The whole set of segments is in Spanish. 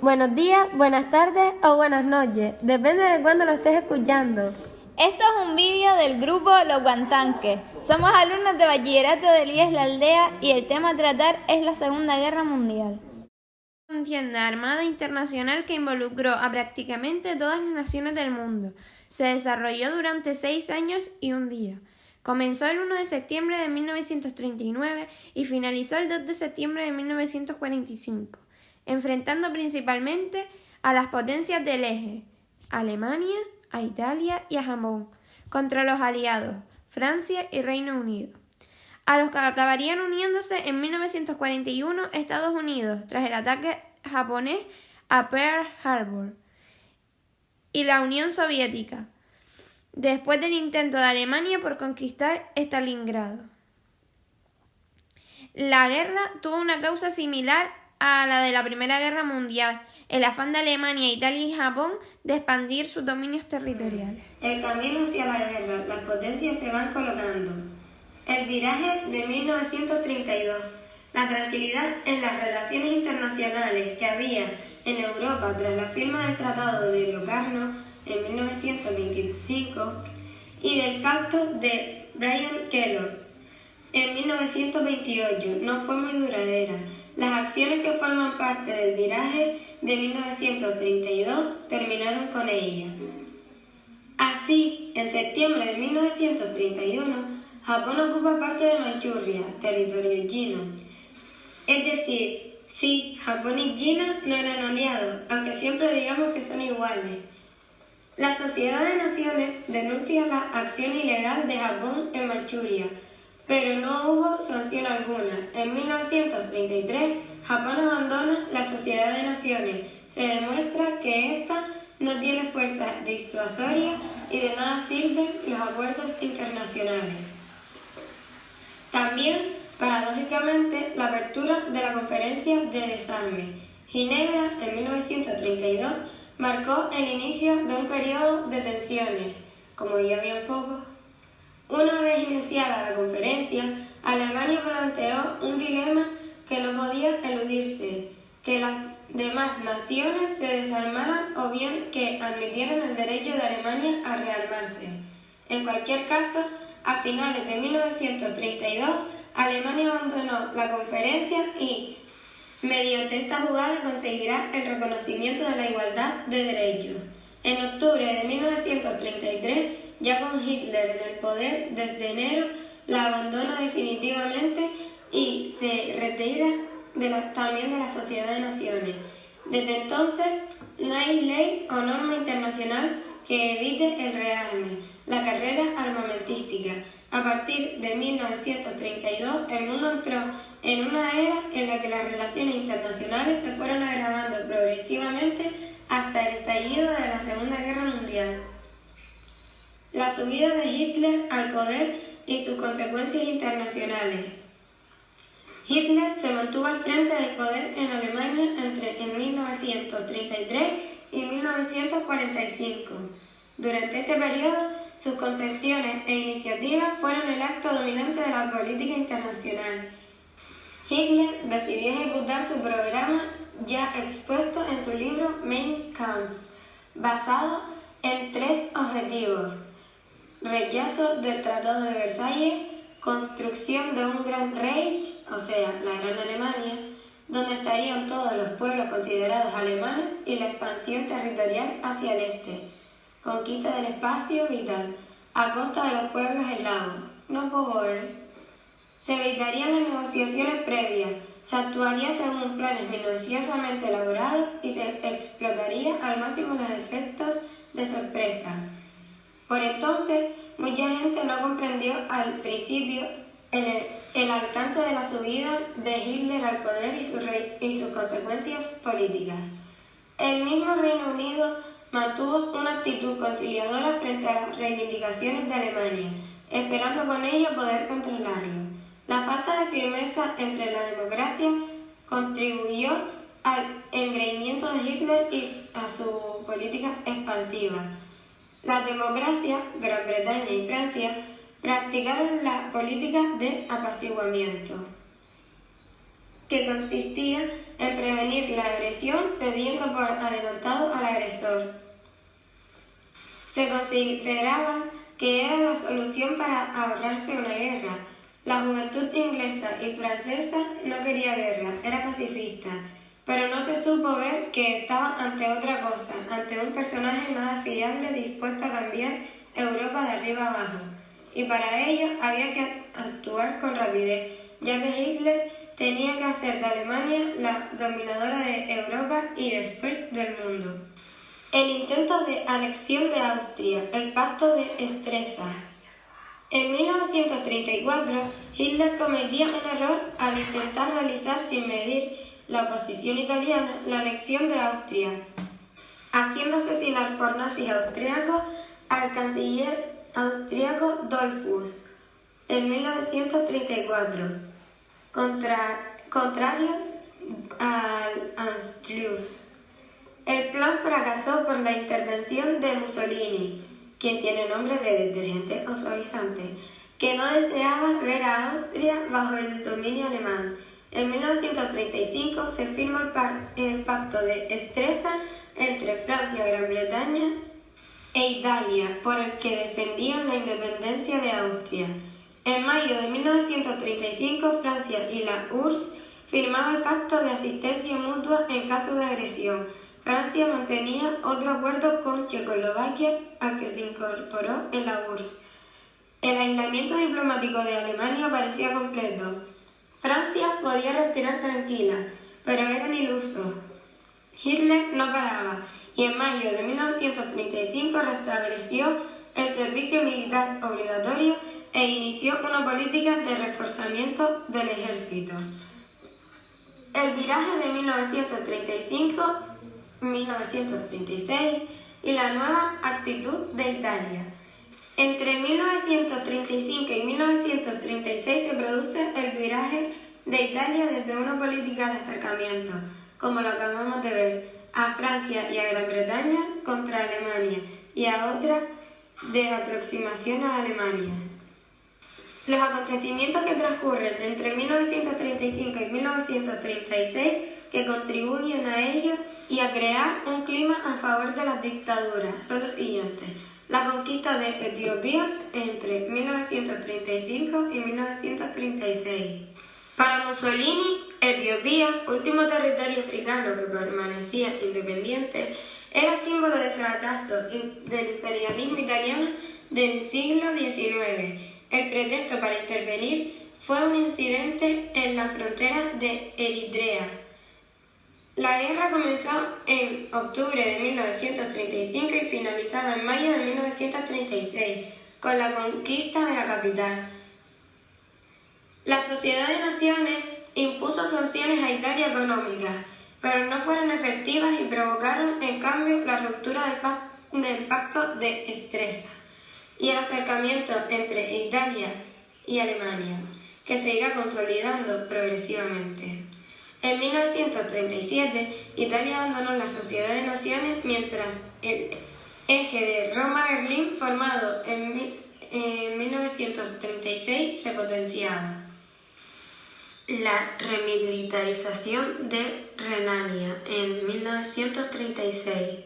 Buenos días, buenas tardes o buenas noches, depende de cuándo lo estés escuchando. Esto es un vídeo del grupo Los Guantanques. Somos alumnos de bachillerato del IES La Aldea y el tema a tratar es la Segunda Guerra Mundial. Contienda armada internacional que involucró a prácticamente todas las naciones del mundo. Se desarrolló durante 6 años y un día. Comenzó el 1 de septiembre de 1939 y finalizó el 2 de septiembre de 1945, enfrentando principalmente a las potencias del eje, Alemania, a Italia y a Japón, contra los aliados, Francia y Reino Unido, a los que acabarían uniéndose en 1941 Estados Unidos tras el ataque japonés a Pearl Harbor, y la Unión Soviética, después del intento de Alemania por conquistar Stalingrado. La guerra tuvo una causa similar a la de la Primera Guerra Mundial, el afán de Alemania, Italia y Japón de expandir sus dominios territoriales. El camino hacia la guerra, las potencias se van colocando. El viraje de 1932. La tranquilidad en las relaciones internacionales que había en Europa tras la firma del Tratado de Locarno en 1925 y del Pacto de Bryan-Kellogg en 1928 no fue muy duradera. Las acciones que forman parte del viraje de 1932 terminaron con ella. Así, en septiembre de 1931, Japón ocupa parte de Manchuria, territorio chino. Es decir, sí, Japón y China no eran aliados, aunque siempre digamos que son iguales. La Sociedad de Naciones denuncia la acción ilegal de Japón en Manchuria, pero no hubo sanción alguna. En 1933, Japón abandona la Sociedad de Naciones. Se demuestra que ésta no tiene fuerza disuasoria y de nada sirven los acuerdos internacionales. También, paradójicamente, la apertura de la Conferencia de Desarme, Ginebra, en 1932, marcó el inicio de un periodo de tensiones, como ya habían pocos. Una vez iniciada la conferencia, Alemania planteó un dilema que no podía eludirse: que las demás naciones se desarmaran o bien que admitieran el derecho de Alemania a rearmarse. En cualquier caso, a finales de 1932, Alemania abandonó la conferencia y, mediante esta jugada, conseguirá el reconocimiento de la igualdad de derechos. En octubre de 1933, ya con Hitler en el poder desde enero, la abandona definitivamente y se retira también de la Sociedad de Naciones. Desde entonces, no hay ley o norma internacional que evite el rearme, la carrera armamentística. A partir de 1932, el mundo entró en una era en la que las relaciones internacionales se fueron agravando progresivamente hasta el estallido de la Segunda Guerra Mundial. La subida de Hitler al poder y sus consecuencias internacionales. Hitler se mantuvo al frente del poder en Alemania en 1933 y 1945. Durante este periodo, sus concepciones e iniciativas fueron el acto dominante de la política internacional. Hitler decidió ejecutar su programa ya expuesto en su libro Mein Kampf, basado en 3 objetivos: rechazo del Tratado de Versalles, construcción de un gran Reich, o sea, la Gran Alemania, donde estarían todos los pueblos considerados alemanes, y la expansión territorial hacia el este, conquista del espacio vital, a costa de los pueblos eslavos, no Poboel. Se evitarían las negociaciones previas, se actuaría según planes minuciosamente elaborados y se explotaría al máximo los efectos de sorpresa. Por entonces, mucha gente no comprendió al principio el alcance de la subida de Hitler al poder y sus consecuencias políticas. El mismo Reino Unido mantuvo una actitud conciliadora frente a las reivindicaciones de Alemania, esperando con ello poder controlarlo. La falta de firmeza entre la democracia contribuyó al engreimiento de Hitler y a su política expansiva. Las democracias, Gran Bretaña y Francia, practicaron la política de apaciguamiento, que consistía en prevenir la agresión, cediendo por adelantado al agresor. Se consideraba que era la solución para ahorrarse una guerra. La juventud inglesa y francesa no quería guerra, era pacifista, pero no se supo ver que estaban ante otra cosa, ante un personaje nada fiable dispuesto a cambiar Europa de arriba abajo. Y para ello había que actuar con rapidez, ya que Hitler tenía que hacer de Alemania la dominadora de Europa y después del mundo. El intento de anexión de Austria, el pacto de Stresa. En 1934, Hitler cometía un error al intentar realizar sin medir la oposición italiana la anexión de Austria, haciendo asesinar por nazis austriacos al canciller austriaco Dollfuss en 1934, contrario al Anschluss. El plan fracasó por la intervención de Mussolini, quien tiene nombre de detergente o suavizante, que no deseaba ver a Austria bajo el dominio alemán. En 1935 se firmó el pacto de Stresa entre Francia, Gran Bretaña e Italia, por el que defendían la independencia de Austria. En mayo de 1935, Francia y la URSS firmaron el pacto de asistencia mutua en caso de agresión. Francia mantenía otro acuerdo con Checoslovaquia, al que se incorporó en la URSS. El aislamiento diplomático de Alemania parecía completo. Francia podía respirar tranquila, pero eran ilusos. Hitler no paraba y en mayo de 1935 restableció el servicio militar obligatorio e inició una política de reforzamiento del ejército. El viraje de 1935-1936 y la nueva actitud de Italia. Entre 1935 y 1936 se produce el viraje de Italia desde una política de acercamiento, como lo acabamos de ver, a Francia y a Gran Bretaña contra Alemania y a otra de aproximación a Alemania. Los acontecimientos que transcurren entre 1935 y 1936 que contribuyen a ello y a crear un clima a favor de las dictaduras son los siguientes. La conquista de Etiopía entre 1935 y 1936. Para Mussolini, Etiopía, último territorio africano que permanecía independiente, era símbolo de fracaso del imperialismo italiano del siglo XIX. El pretexto para intervenir fue un incidente en la frontera de Eritrea. La guerra comenzó en octubre de 1935 y finalizaba en mayo de 1936 con la conquista de la capital. La Sociedad de Naciones impuso sanciones a Italia económicas, pero no fueron efectivas y provocaron en cambio la ruptura del pacto de Stresa y el acercamiento entre Italia y Alemania, que se irá consolidando progresivamente. En 1937, Italia abandonó la Sociedad de Naciones mientras el eje de Roma-Berlín, formado en 1936, se potenciaba. La remilitarización de Renania en 1936.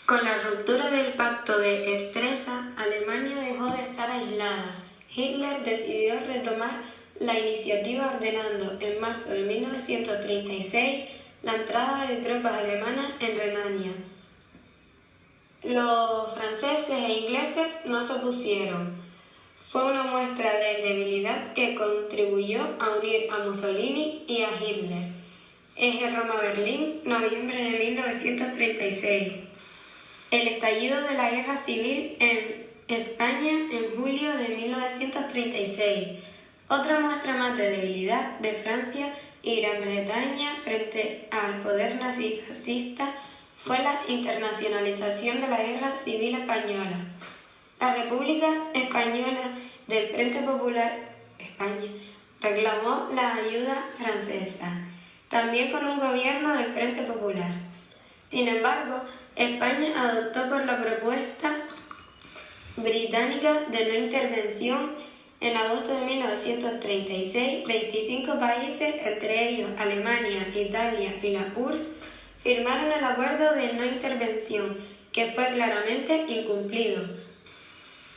Con la ruptura del pacto de Stresa, Alemania dejó de estar aislada. Hitler decidió retomar la iniciativa ordenando en marzo de 1936 la entrada de tropas alemanas en Renania. Los franceses e ingleses no se opusieron. Fue una muestra de debilidad que contribuyó a unir a Mussolini y a Hitler. Eje Roma-Berlín, noviembre de 1936. El estallido de la Guerra Civil en España en julio de 1936. Otra muestra más de debilidad de Francia y Gran Bretaña frente al poder nazifascista fue la internacionalización de la Guerra Civil Española. La República Española del Frente Popular España reclamó la ayuda francesa, también con un gobierno del Frente Popular. Sin embargo, España adoptó por la propuesta británica de no intervención En agosto de 1936, 25 países, entre ellos Alemania, Italia y la URSS, firmaron el acuerdo de no intervención, que fue claramente incumplido.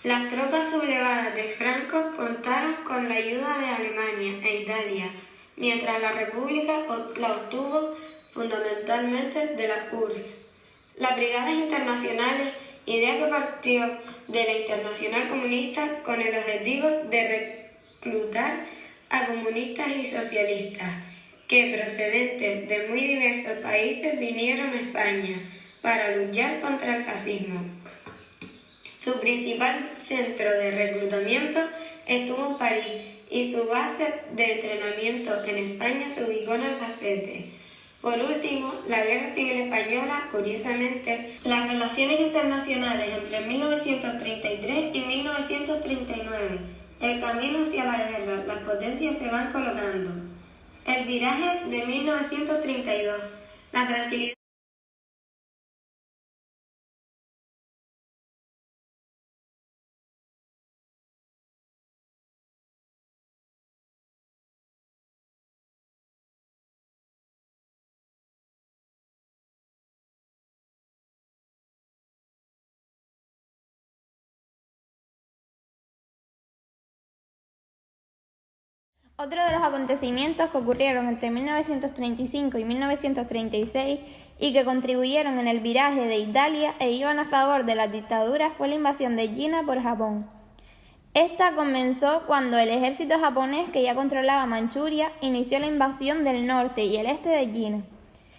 Las tropas sublevadas de Franco contaron con la ayuda de Alemania e Italia, mientras la República la obtuvo fundamentalmente de la URSS. Las brigadas internacionales, idea que partió de la Internacional Comunista con el objetivo de reclutar a comunistas y socialistas, que procedentes de muy diversos países vinieron a España para luchar contra el fascismo. Su principal centro de reclutamiento estuvo en París y su base de entrenamiento en España se ubicó en Albacete. Por último, la Guerra Civil Española, curiosamente, las relaciones internacionales entre 1933 y 1939, el camino hacia la guerra, las potencias se van colocando. El viraje de 1932, la tranquilidad. Otro de los acontecimientos que ocurrieron entre 1935 y 1936 y que contribuyeron en el viraje de Italia e iban a favor de las dictaduras fue la invasión de China por Japón. Esta comenzó cuando el ejército japonés, que ya controlaba Manchuria, inició la invasión del norte y el este de China.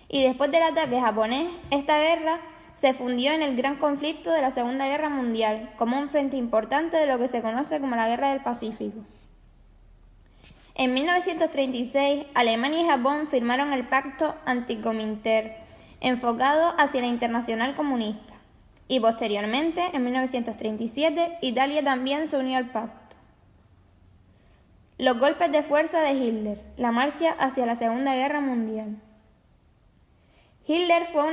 Y después del ataque japonés, esta guerra se fundió en el gran conflicto de la Segunda Guerra Mundial, como un frente importante de lo que se conoce como la Guerra del Pacífico. En 1936, Alemania y Japón firmaron el Pacto Anticominter, enfocado hacia la Internacional Comunista. Y posteriormente, en 1937, Italia también se unió al pacto. Los golpes de fuerza de Hitler, la marcha hacia la Segunda Guerra Mundial. Hitler fue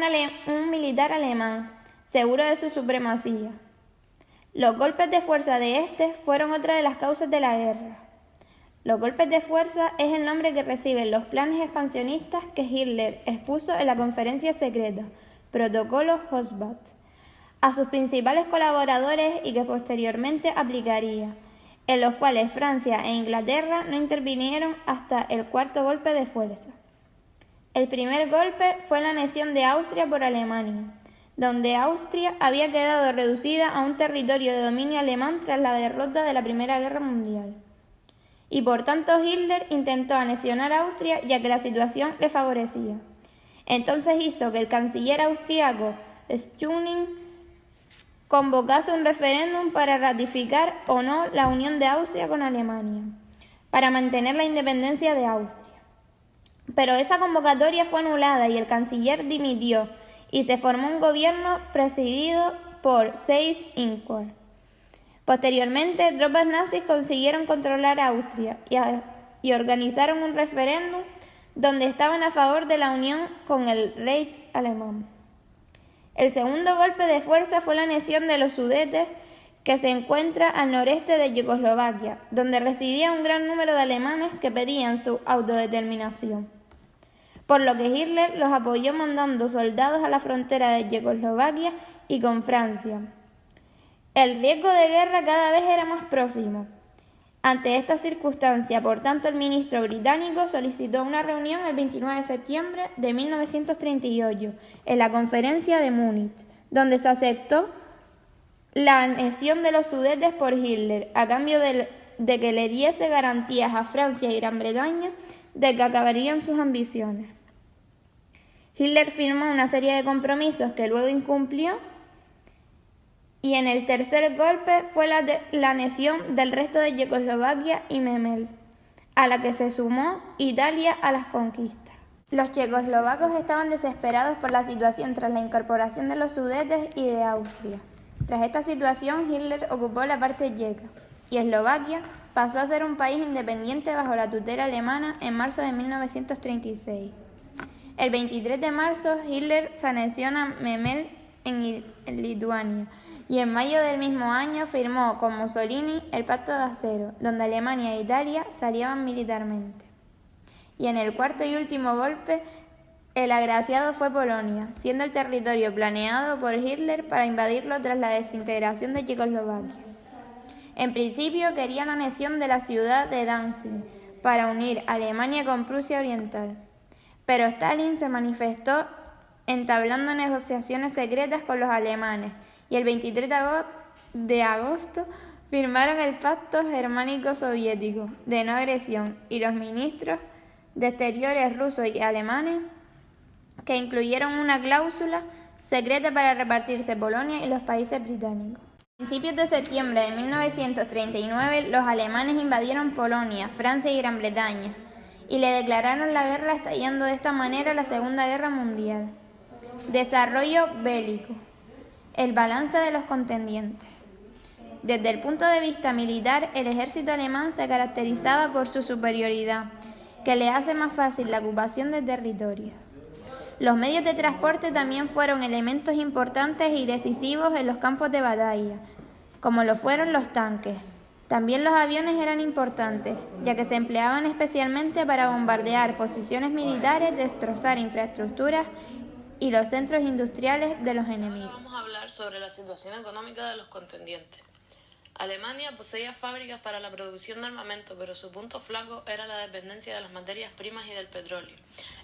un militar alemán, seguro de su supremacía. Los golpes de fuerza de este fueron otra de las causas de la guerra. Los golpes de fuerza es el nombre que reciben los planes expansionistas que Hitler expuso en la conferencia secreta, Protocolo Hotbot, a sus principales colaboradores y que posteriormente aplicaría, en los cuales Francia e Inglaterra no intervinieron hasta el cuarto golpe de fuerza. El primer golpe fue la anexión de Austria por Alemania, donde Austria había quedado reducida a un territorio de dominio alemán tras la derrota de la Primera Guerra Mundial. Y por tanto Hitler intentó anexionar Austria ya que la situación le favorecía. Entonces hizo que el canciller austriaco Schüning convocase un referéndum para ratificar o no la unión de Austria con Alemania, para mantener la independencia de Austria. Pero esa convocatoria fue anulada y el canciller dimitió y se formó un gobierno presidido por Seyss-Inquart. Posteriormente, tropas nazis consiguieron controlar Austria y organizaron un referéndum donde estaban a favor de la unión con el Reich alemán. El segundo golpe de fuerza fue la anexión de los Sudetes, que se encuentra al noreste de Yugoslavia, donde residía un gran número de alemanes que pedían su autodeterminación. Por lo que Hitler los apoyó mandando soldados a la frontera de Yugoslavia y con Francia. El riesgo de guerra cada vez era más próximo. Ante esta circunstancia, por tanto, el ministro británico solicitó una reunión el 29 de septiembre de 1938 en la conferencia de Múnich, donde se aceptó la anexión de los Sudetes por Hitler, a cambio de que le diese garantías a Francia y Gran Bretaña de que acabarían sus ambiciones. Hitler firmó una serie de compromisos que luego incumplió, y en el tercer golpe fue la anexión del resto de Yugoslavia y Memel, a la que se sumó Italia a las conquistas. Los checoslovacos estaban desesperados por la situación tras la incorporación de los Sudetes y de Austria. Tras esta situación, Hitler ocupó la parte checa, y Eslovaquia pasó a ser un país independiente bajo la tutela alemana en marzo de 1936. El 23 de marzo, Hitler se anexiona Memel en Lituania, y en mayo del mismo año firmó con Mussolini el Pacto de Acero, donde Alemania e Italia se aliaban militarmente. Y en el cuarto y último golpe, el agraciado fue Polonia, siendo el territorio planeado por Hitler para invadirlo tras la desintegración de Checoslovaquia. En principio quería la anexión de la ciudad de Danzig para unir Alemania con Prusia Oriental, pero Stalin se manifestó entablando negociaciones secretas con los alemanes y el 23 de agosto firmaron el Pacto Germánico-Soviético de no agresión y los ministros de Exteriores rusos y alemanes que incluyeron una cláusula secreta para repartirse Polonia y los países británicos. A principios de septiembre de 1939, los alemanes invadieron Polonia, Francia y Gran Bretaña y le declararon la guerra, estallando de esta manera la Segunda Guerra Mundial. Desarrollo bélico. El balance de los contendientes. Desde el punto de vista militar, el ejército alemán se caracterizaba por su superioridad, que le hace más fácil la ocupación de territorios. Los medios de transporte también fueron elementos importantes y decisivos en los campos de batalla, como lo fueron los tanques. También los aviones eran importantes, ya que se empleaban especialmente para bombardear posiciones militares, destrozar infraestructuras y los centros industriales de los enemigos. Ahora vamos a hablar sobre la situación económica de los contendientes. Alemania poseía fábricas para la producción de armamento, pero su punto flaco era la dependencia de las materias primas y del petróleo.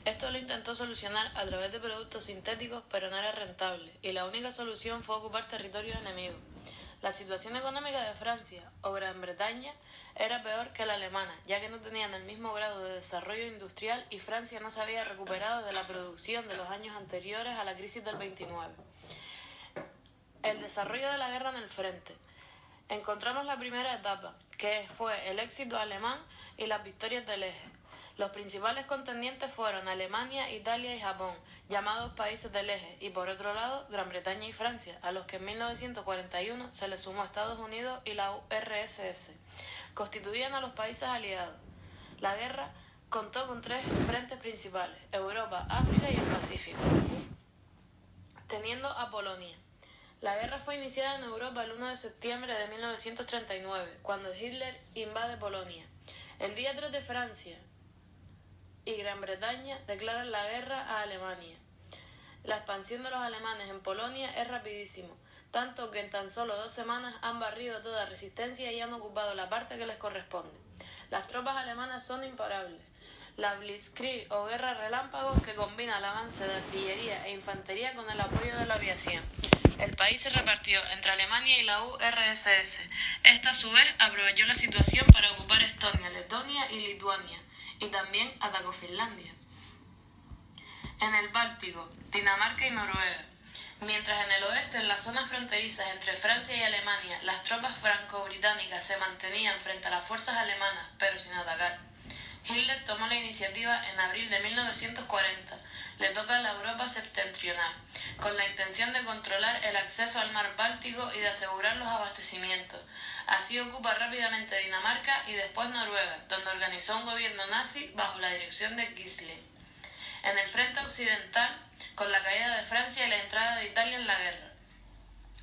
Esto lo intentó solucionar a través de productos sintéticos, pero no era rentable, y la única solución fue ocupar territorios enemigos. La situación económica de Francia o Gran Bretaña era peor que la alemana, ya que no tenían el mismo grado de desarrollo industrial y Francia no se había recuperado de la producción de los años anteriores a la crisis del 29. El desarrollo de la guerra en el frente. Encontramos la primera etapa, que fue el éxito alemán y las victorias del eje. Los principales contendientes fueron Alemania, Italia y Japón, llamados países del eje, y por otro lado, Gran Bretaña y Francia, a los que en 1941 se les sumó Estados Unidos y la URSS. Constituían a los países aliados. La guerra contó con tres frentes principales: Europa, África y el Pacífico, teniendo a Polonia. La guerra fue iniciada en Europa el 1 de septiembre de 1939, cuando Hitler invade Polonia. El día 3 de Francia y Gran Bretaña declaran la guerra a Alemania. La expansión de los alemanes en Polonia es rapidísimo, tanto que en tan solo 2 semanas han barrido toda resistencia y han ocupado la parte que les corresponde. Las tropas alemanas son imparables. La Blitzkrieg o guerra relámpago, que combina el avance de artillería e infantería con el apoyo de la aviación. El país se repartió entre Alemania y la URSS. Esta, a su vez, aprovechó la situación para ocupar Estonia, Letonia y Lituania, y también atacó Finlandia. En el Báltico, Dinamarca y Noruega. Mientras en el oeste, en las zonas fronterizas entre Francia y Alemania, las tropas franco-británicas se mantenían frente a las fuerzas alemanas, pero sin atacar. Hitler tomó la iniciativa en abril de 1940. Le toca a la Europa septentrional, con la intención de controlar el acceso al mar Báltico y de asegurar los abastecimientos. Así ocupa rápidamente Dinamarca y después Noruega, donde organizó un gobierno nazi bajo la dirección de Quisling. En el frente occidental, con la caída de Francia y la entrada de Italia en la guerra.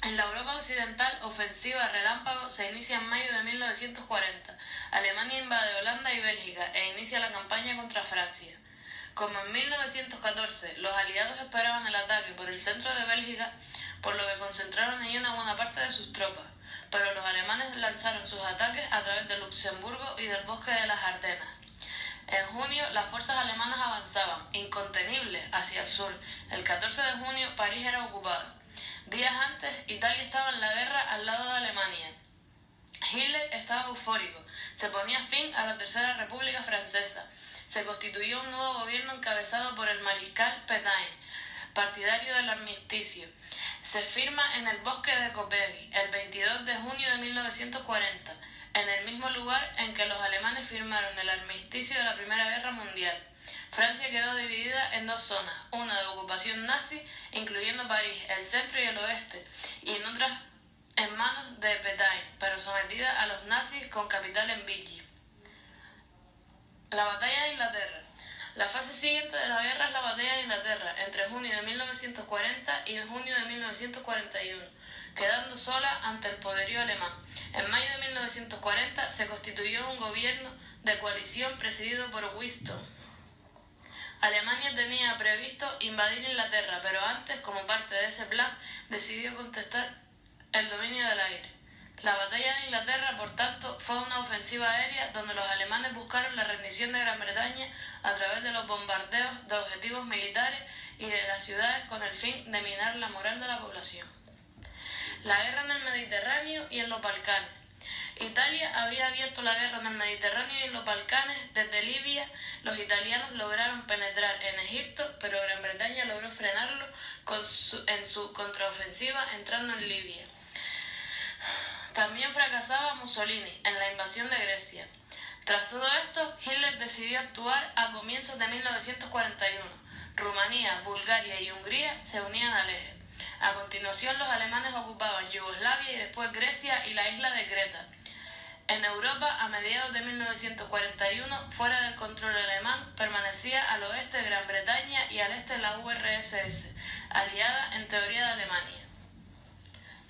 En la Europa occidental, ofensiva relámpago se inicia en mayo de 1940. Alemania invade Holanda y Bélgica e inicia la campaña contra Francia. Como en 1914, los aliados esperaban el ataque por el centro de Bélgica, por lo que concentraron allí una buena parte de sus tropas, pero los alemanes lanzaron sus ataques a través de Luxemburgo y del bosque de las Ardenas. En junio, las fuerzas alemanas avanzaban, incontenibles, hacia el sur. El 14 de junio, París era ocupada. Días antes, Italia estaba en la guerra al lado de Alemania. Hitler estaba eufórico. Se ponía fin a la Tercera República Francesa. Se constituyó un nuevo gobierno encabezado por el mariscal Pétain, partidario del armisticio. Se firma en el bosque de Kopecky, el 22 de junio de 1940, en el mismo lugar en que los alemanes firmaron el armisticio de la Primera Guerra Mundial. Francia quedó dividida en 2 zonas, una de ocupación nazi, incluyendo París, el centro y el oeste, y en otras en manos de Pétain, pero sometida a los nazis con capital en Vichy. La batalla de Inglaterra. La fase siguiente de la guerra es la batalla de Inglaterra, entre junio de 1940 y junio de 1941, quedando sola ante el poderío alemán. En mayo de 1940 se constituyó un gobierno de coalición presidido por Winston. Alemania tenía previsto invadir Inglaterra, pero antes, como parte de ese plan, decidió contestar el dominio del aire. La batalla de Inglaterra, por tanto, fue una ofensiva aérea donde los alemanes buscaron la rendición de Gran Bretaña a través de los bombardeos de objetivos militares y de las ciudades con el fin de minar la moral de la población. La guerra en el Mediterráneo y en los Balcanes. Italia había abierto la guerra en el Mediterráneo y en los Balcanes. Desde Libia, los italianos lograron penetrar en Egipto, pero Gran Bretaña logró frenarlo en su contraofensiva entrando en Libia. También fracasaba Mussolini en la invasión de Grecia. Tras todo esto, Hitler decidió actuar a comienzos de 1941. Rumanía, Bulgaria y Hungría se unían al eje. A continuación, los alemanes ocupaban Yugoslavia y después Grecia y la isla de Creta. En Europa, a mediados de 1941, fuera del control alemán, permanecía al oeste de Gran Bretaña y al este de la URSS, aliada en teoría de Alemania.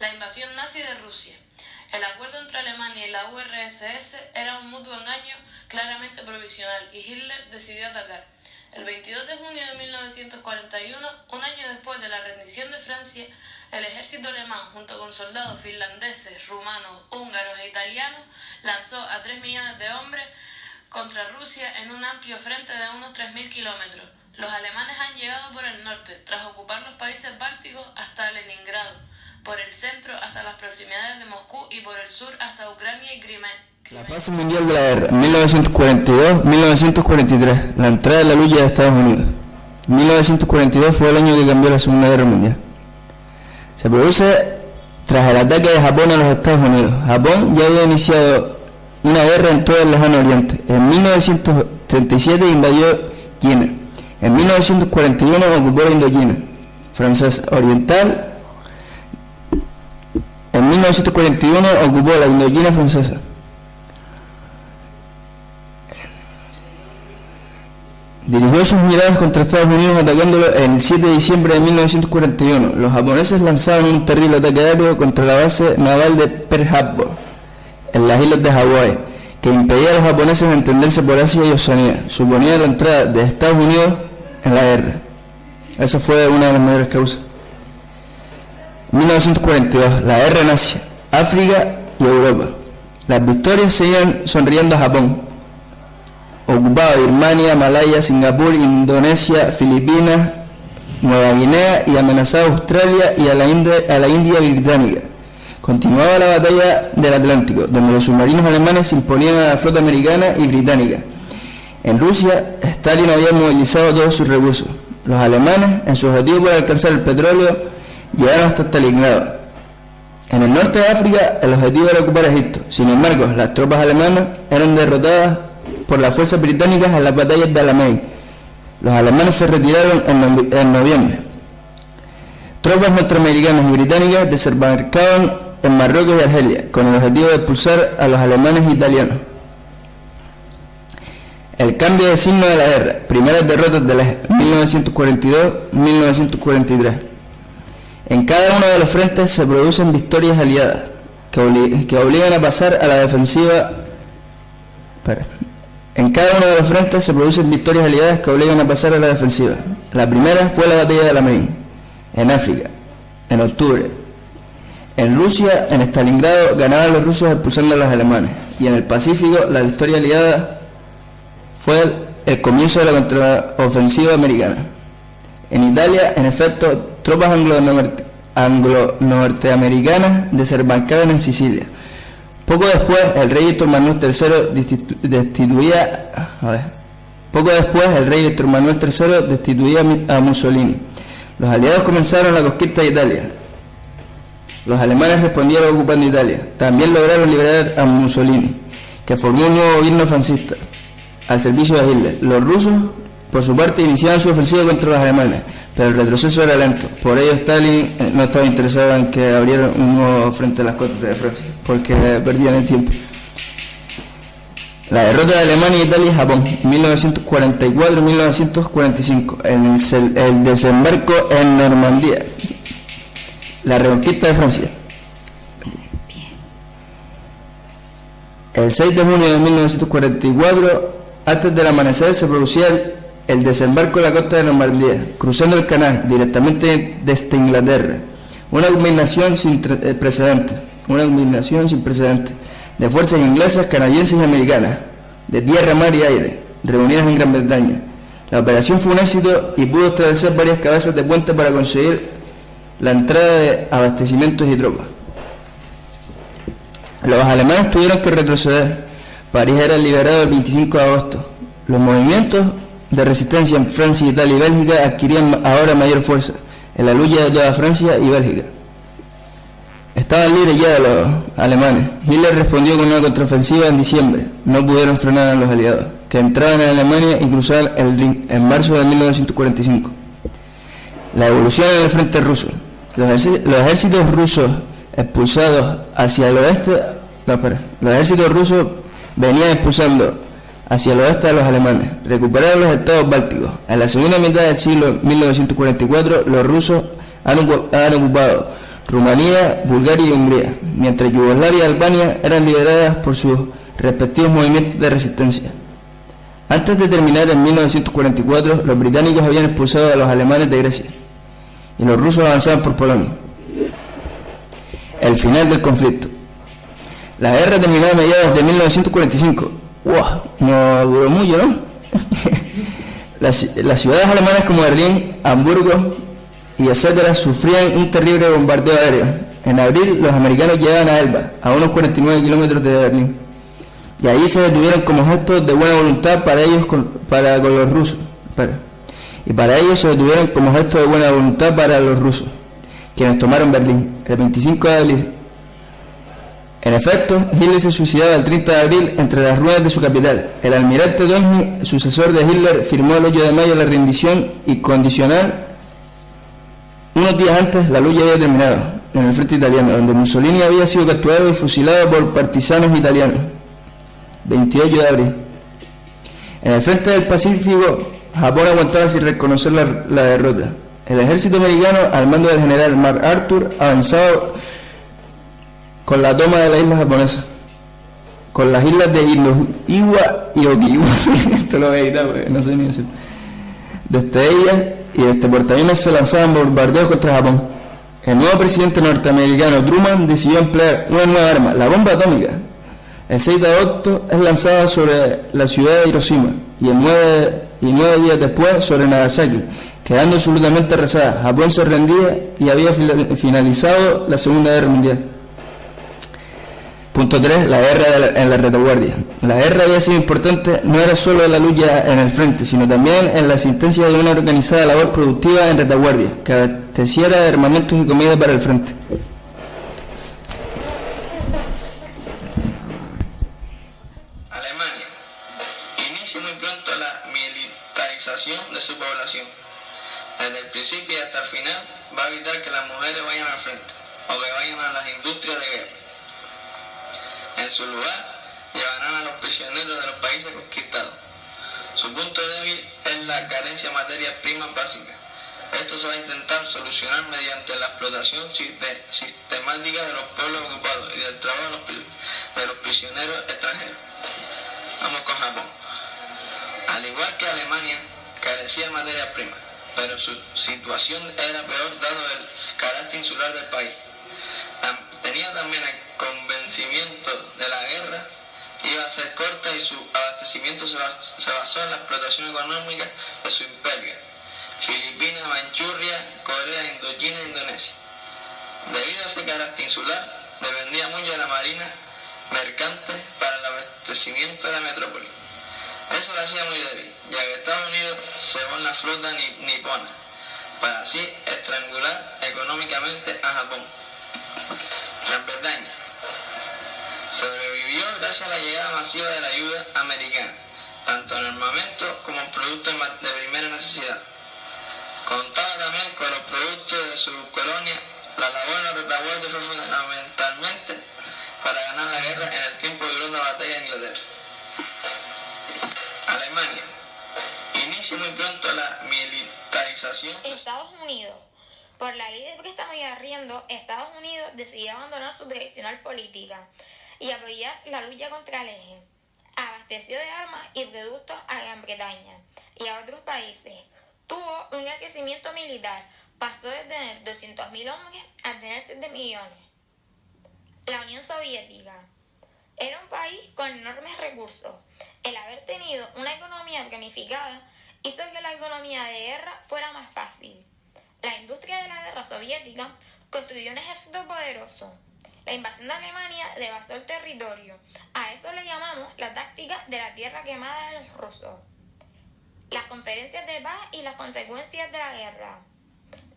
La invasión nazi de Rusia. El acuerdo entre Alemania y la URSS era un mutuo engaño claramente provisional y Hitler decidió atacar. El 22 de junio de 1941, un año después de la rendición de Francia, el ejército alemán, junto con soldados finlandeses, rumanos, húngaros e italianos, lanzó a 3 millones de hombres contra Rusia en un amplio frente de unos 3.000 kilómetros. Los alemanes han llegado por el norte, tras ocupar los países bálticos hasta Leningrado, por el centro hasta las proximidades de Moscú y por el sur hasta Ucrania y Crimea. La fase mundial de la guerra, 1942-1943, la entrada de la lucha de Estados Unidos. 1942 fue el año que cambió la Segunda Guerra Mundial. Se produce tras el ataque de Japón a los Estados Unidos. Japón ya había iniciado una guerra en todo el lejano oriente. En 1937 invadió China. En 1941 ocupó la Indochina francesa oriental. En 1941 ocupó la Indochina francesa. Dirigió sus miradas contra Estados Unidos atacándolo el 7 de diciembre de 1941. Los japoneses lanzaron un terrible ataque aéreo contra la base naval de Pearl Harbor, en las islas de Hawái, que impedía a los japoneses entenderse por Asia y Oceanía. Suponía la entrada de Estados Unidos en la guerra. Esa fue una de las mayores causas. 1942, la guerra en Asia, África y Europa. Las victorias seguían sonriendo a Japón. Ocupaba Birmania, Malaya, Singapur, Indonesia, Filipinas, Nueva Guinea y amenazaba a Australia y a la India británica. Continuaba la batalla del Atlántico, donde los submarinos alemanes se imponían a la flota americana y británica. En Rusia, Stalin había movilizado todos sus recursos. Los alemanes, en su objetivo por alcanzar el petróleo, llegaron hasta Stalingrado. En el norte de África, el objetivo era ocupar Egipto. Sin embargo, las tropas alemanas eran derrotadas por las fuerzas británicas en las batallas de Alamein. Los alemanes se retiraron en noviembre. Tropas norteamericanas y británicas desembarcaron en Marruecos y Argelia, con el objetivo de expulsar a los alemanes e italianos. El cambio de signo de la guerra. Primeras derrotas del eje, 1942-1943. En cada uno de los frentes se producen victorias aliadas, que obligan a pasar a la defensiva. En cada uno de los frentes se producen victorias aliadas que obligan a pasar a la defensiva. La primera fue la batalla de Alamein, en África, en octubre. En Rusia, en Stalingrado, ganaban los rusos expulsando a los alemanes. Y en el Pacífico, la victoria aliada fue el comienzo de la contraofensiva americana. En Italia, en efecto, tropas anglo-norteamericanas desembarcaron en Sicilia. Poco después, el rey Víctor Manuel III destituía a Mussolini. Los aliados comenzaron la conquista de Italia. Los alemanes respondieron ocupando Italia. También lograron liberar a Mussolini, que formó un nuevo gobierno fascista al servicio de Hitler. Los rusos, por su parte, iniciaban su ofensiva contra los alemanes, pero el retroceso era lento. Por ello, Stalin no estaba interesado en que abrieran un nuevo frente a las costas de Francia, porque perdían el tiempo. La derrota de Alemania, Italia y Japón, 1944-1945, el desembarco en Normandía, la reconquista de Francia. El 6 de junio de 1944, antes del amanecer, se producía el desembarco en la costa de Normandía, cruzando el canal directamente desde Inglaterra. Una combinación sin precedentes de fuerzas inglesas, canadienses y americanas, de tierra, mar y aire, reunidas en Gran Bretaña. La operación fue un éxito y pudo establecer varias cabezas de puente para conseguir la entrada de abastecimientos y tropas. Los alemanes tuvieron que retroceder. París era liberado el 25 de agosto. Los movimientos de resistencia en Francia, Italia y Bélgica adquirían ahora mayor fuerza en la lucha de toda Francia y Bélgica. Estaban libres ya de los alemanes. Hitler respondió con una contraofensiva en diciembre. No pudieron frenar a los aliados, que entraban en Alemania y cruzaban el Rin en marzo de 1945. La evolución en el frente ruso. Los ejércitos rusos expulsados hacia el oeste... Los ejércitos rusos venían expulsando hacia el oeste a los alemanes. Recuperaron los estados bálticos. En la segunda mitad del siglo 1944, los rusos han ocupado Rumanía, Bulgaria y Hungría, mientras Yugoslavia y Albania eran lideradas por sus respectivos movimientos de resistencia. Antes de terminar en 1944, los británicos habían expulsado a los alemanes de Grecia y los rusos avanzaban por Polonia. El final del conflicto. La guerra terminó a mediados de 1945. ¡Wow! No duró mucho, ¿no? Las ciudades alemanas como Berlín, Hamburgo y etcétera sufrían un terrible bombardeo aéreo. En abril los americanos llegaban a Elba, a unos 49 kilómetros de Berlín, y allí se detuvieron como gesto de buena voluntad para ellos para los rusos. Y para ellos se detuvieron como gesto de buena voluntad para los rusos, quienes tomaron Berlín el 25 de abril. En efecto, Hitler se suicidaba el 30 de abril entre las ruinas de su capital. El almirante Dosny, sucesor de Hitler, firmó el 8 de mayo la rendición y condicional. Unos días antes, la lucha había terminado en el frente italiano, donde Mussolini había sido capturado y fusilado por partisanos italianos. 28 de abril. En el frente del Pacífico, Japón aguantaba sin reconocer la derrota. El ejército americano, al mando del general MacArthur, avanzaba con la toma de la isla japonesa, con las islas de Iwa y Okiwa. Esto lo voy a editar porque no sé ni decir. Desde ellas y desde portaaviones se lanzaban bombardeos contra Japón. El nuevo presidente norteamericano Truman decidió emplear una nueva arma, la bomba atómica. El 6 de agosto es lanzada sobre la ciudad de Hiroshima y 9 días después sobre Nagasaki, quedando absolutamente arrasada. Japón se rendía y había finalizado la Segunda Guerra Mundial. Punto 3. La guerra en la retaguardia. La guerra había sido importante, no era solo la lucha en el frente, sino también en la existencia de una organizada labor productiva en retaguardia, que abasteciera de armamentos y comida para el frente. Alemania. Inicia muy pronto la militarización de su población. Desde el principio y hasta el final va a evitar que las mujeres vayan al frente o que vayan a las industrias de guerra. En su lugar, llevarán a los prisioneros de los países conquistados. Su punto débil es la carencia de materias primas básicas. Esto se va a intentar solucionar mediante la explotación sistemática de los pueblos ocupados y del trabajo de los prisioneros extranjeros. Vamos con Japón. Al igual que Alemania, carecía de materias primas, pero su situación era peor dado el carácter insular del país. Tenía también el convencimiento de la guerra iba a ser corta y su abastecimiento se basó en la explotación económica de su imperio: Filipinas, Manchuria, Corea, Indochina e Indonesia. Debido a ese carácter insular, dependía mucho de la marina mercante para el abastecimiento de la metrópoli. Eso lo hacía muy débil, ya que Estados Unidos se va en la flota nipona, para así estrangular económicamente a Japón. Gran Bretaña sobrevivió gracias a la llegada masiva de la ayuda americana, tanto en armamento como en productos de primera necesidad. Contaba también con los productos de su colonia. La labor en la retaguardia fue fundamentalmente para ganar la guerra en el tiempo que duró la batalla de Inglaterra. inicie muy pronto la militarización. Estados Unidos. Por la ley de préstamo y arriendo, Estados Unidos decidió abandonar su tradicional política y apoyar la lucha contra el eje. Abasteció de armas y productos a Gran Bretaña y a otros países. Tuvo un gran crecimiento militar, pasó de tener 200.000 hombres a tener 7 millones. La Unión Soviética era un país con enormes recursos. El haber tenido una economía planificada hizo que la economía de guerra fuera más fácil. La industria de la guerra soviética construyó un ejército poderoso. La invasión de Alemania devastó el territorio. A eso le llamamos la táctica de la tierra quemada de los rusos. Las conferencias de paz y las consecuencias de la guerra.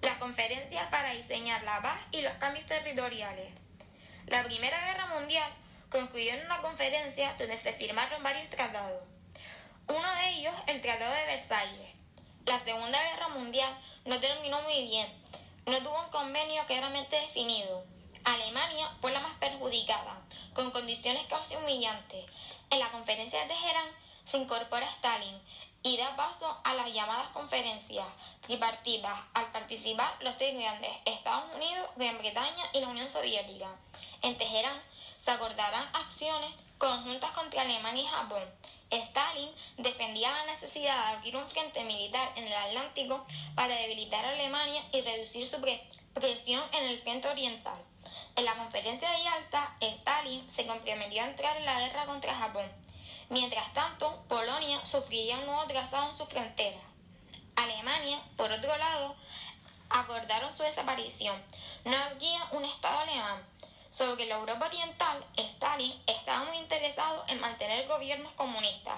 Las conferencias para diseñar la paz y los cambios territoriales. La Primera Guerra Mundial concluyó en una conferencia donde se firmaron varios tratados. Uno de ellos, el Tratado de Versalles. La Segunda Guerra Mundial no terminó muy bien. No tuvo un convenio claramente definido. Alemania fue la más perjudicada, con condiciones casi humillantes. En la conferencia de Teherán se incorpora Stalin y da paso a las llamadas conferencias tripartitas, al participar los tres grandes, Estados Unidos, Gran Bretaña y la Unión Soviética. En Teherán se acordarán acciones conjuntas contra Alemania y Japón. Stalin defendía la necesidad de abrir un frente militar en el Atlántico para debilitar a Alemania y reducir su presión en el frente oriental. En la conferencia de Yalta, Stalin se comprometió a entrar en la guerra contra Japón. Mientras tanto, Polonia sufriría un nuevo trazado en su frontera. Alemania, por otro lado, acordaron su desaparición. No habría un Estado alemán. Sobre la Europa Oriental, Stalin estaba muy interesado en mantener gobiernos comunistas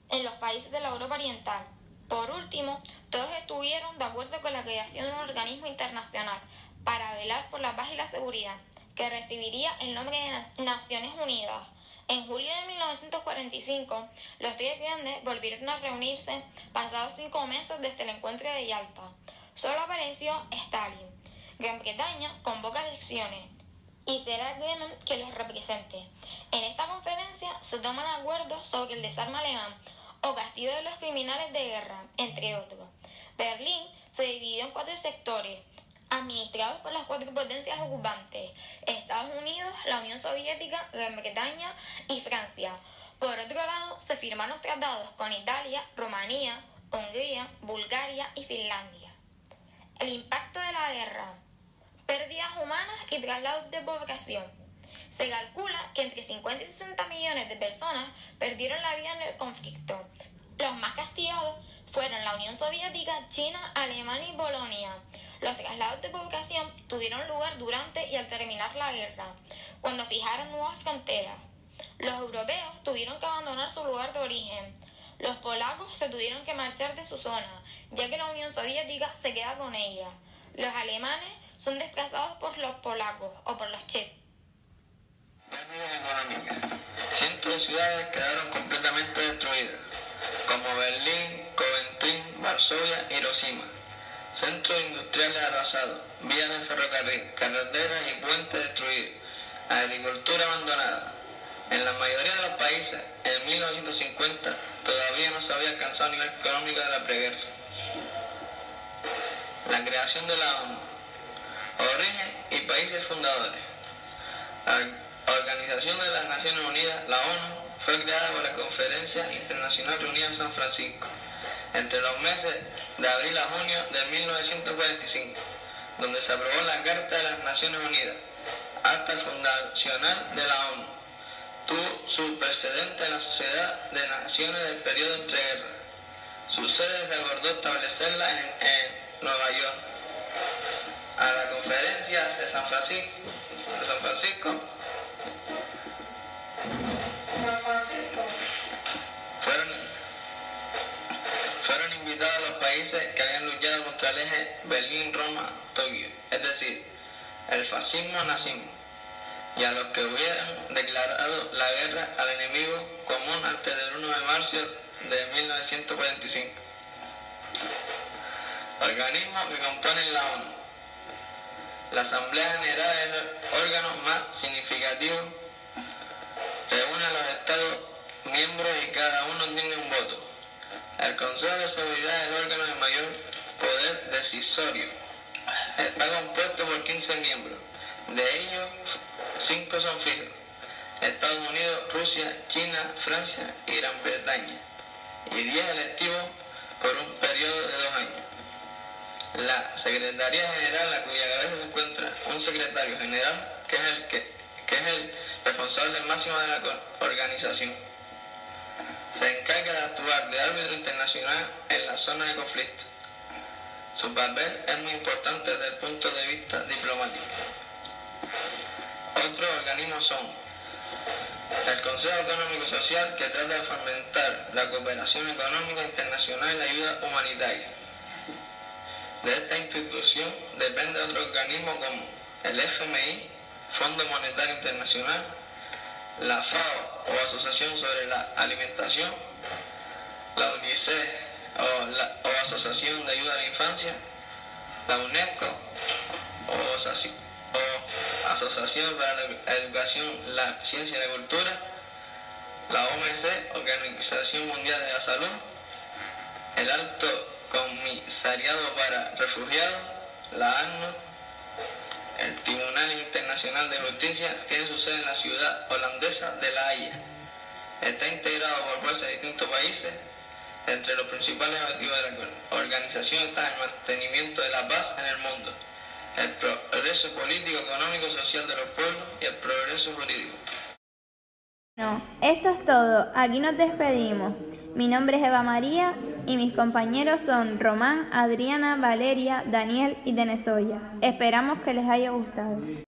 en los países de la Europa Oriental. Por último, todos estuvieron de acuerdo con la creación de un organismo internacional para velar por la paz y la seguridad, que recibiría el nombre de Naciones Unidas. En julio de 1945, los tres grandes volvieron a reunirse pasados 5 meses desde el encuentro de Yalta. Solo apareció Stalin. Gran Bretaña convoca elecciones y será el Kremlin que los represente. En esta conferencia se toman acuerdos sobre el desarme alemán o castigo de los criminales de guerra, entre otros. Berlín se dividió en 4 sectores, administrados por las 4 potencias ocupantes: Estados Unidos, la Unión Soviética, Gran Bretaña y Francia. Por otro lado, se firmaron tratados con Italia, Rumanía, Hungría, Bulgaria y Finlandia. El impacto de la guerra: pérdidas humanas y traslados de población. Se calcula que entre 50 y 60 millones de personas perdieron la vida en el conflicto. Los más castigados fueron la Unión Soviética, China, Alemania y Polonia. Los traslados de población tuvieron lugar durante y al terminar la guerra, cuando fijaron nuevas fronteras. Los europeos tuvieron que abandonar su lugar de origen. Los polacos se tuvieron que marchar de su zona, ya que la Unión Soviética se queda con ella. Los alemanes son desplazados por los polacos o por los checos. Cientos de ciudades quedaron completamente destruidas, como Berlín, Coventry, Varsovia y Hiroshima. Centros industriales arrasados, vías de ferrocarril, carreteras y puentes destruidos, agricultura abandonada. En la mayoría de los países, en 1950, todavía no se había alcanzado el nivel económico de la preguerra. La creación de la ONU. Origen y países fundadores. La Organización de las Naciones Unidas, la ONU, fue creada por la Conferencia Internacional reunida en San Francisco entre los meses de abril a junio de 1945, donde se aprobó la Carta de las Naciones Unidas, acta fundacional de la ONU. Tuvo su precedente en la Sociedad de Naciones del periodo entre guerras. Su sede se acordó establecerla en Nueva York. A la Conferencia de San Francisco fueron invitados los países que habían luchado contra el eje Berlín-Roma-Tokio, es decir, el fascismo-nazismo, y a los que hubieran declarado la guerra al enemigo común antes del 1 de marzo de 1945. Organismos que componen la ONU. La Asamblea General es el órgano más significativo. Reúne a los Estados miembros y cada uno tiene un voto. El Consejo de Seguridad es el órgano de mayor poder decisorio. Está compuesto por 15 miembros. De ellos, 5 son fijos: Estados Unidos, Rusia, China, Francia y Gran Bretaña, y 10 electivos por un periodo de 2 años. La Secretaría General, a cuya cabeza se encuentra un secretario general, que es el responsable máximo de la organización. Se encarga de actuar de árbitro internacional en la zona de conflicto. Su papel es muy importante desde el punto de vista diplomático. Otros organismos son el Consejo Económico y Social, que trata de fomentar la cooperación económica internacional y la ayuda humanitaria. De esta institución depende otro organismo como el FMI, Fondo Monetario Internacional, la FAO o Asociación sobre la Alimentación, la UNICEF o Asociación de Ayuda a la Infancia, la UNESCO o Asociación para la Educación, la Ciencia y la Cultura, la OMC, Organización Mundial de la Salud, el Alto Comisariado para Refugiados, la ACNUR. El Tribunal Internacional de Justicia tiene su sede en la ciudad holandesa de La Haya. Está integrado por jueces de distintos países. Entre los principales objetivos de la organización está el mantenimiento de la paz en el mundo, el progreso político, económico y social de los pueblos y el progreso jurídico. No, esto es todo. Aquí nos despedimos. Mi nombre es Eva María y mis compañeros son Román, Adriana, Valeria, Daniel y Tenesoya. Esperamos que les haya gustado.